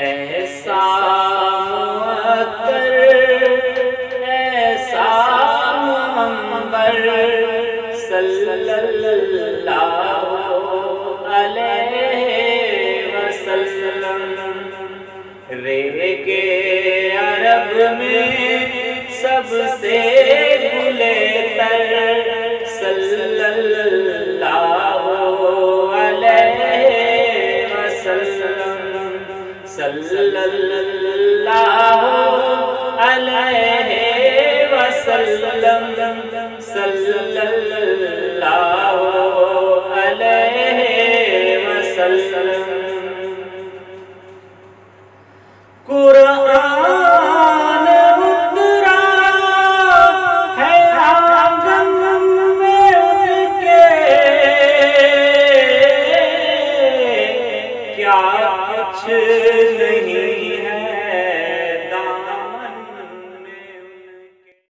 ایسا معطر ایسا منبر صلی اللہ علیہ وسلم، رے عرب میں سب سے بلندر صلی اللہ علیہ وسلم، صلی اللہ علیہ وسلم، صلی اللہ علیہ وسلم۔ قرآن اترا ہے آنگن میں ان کے، کیا کچھ نہیں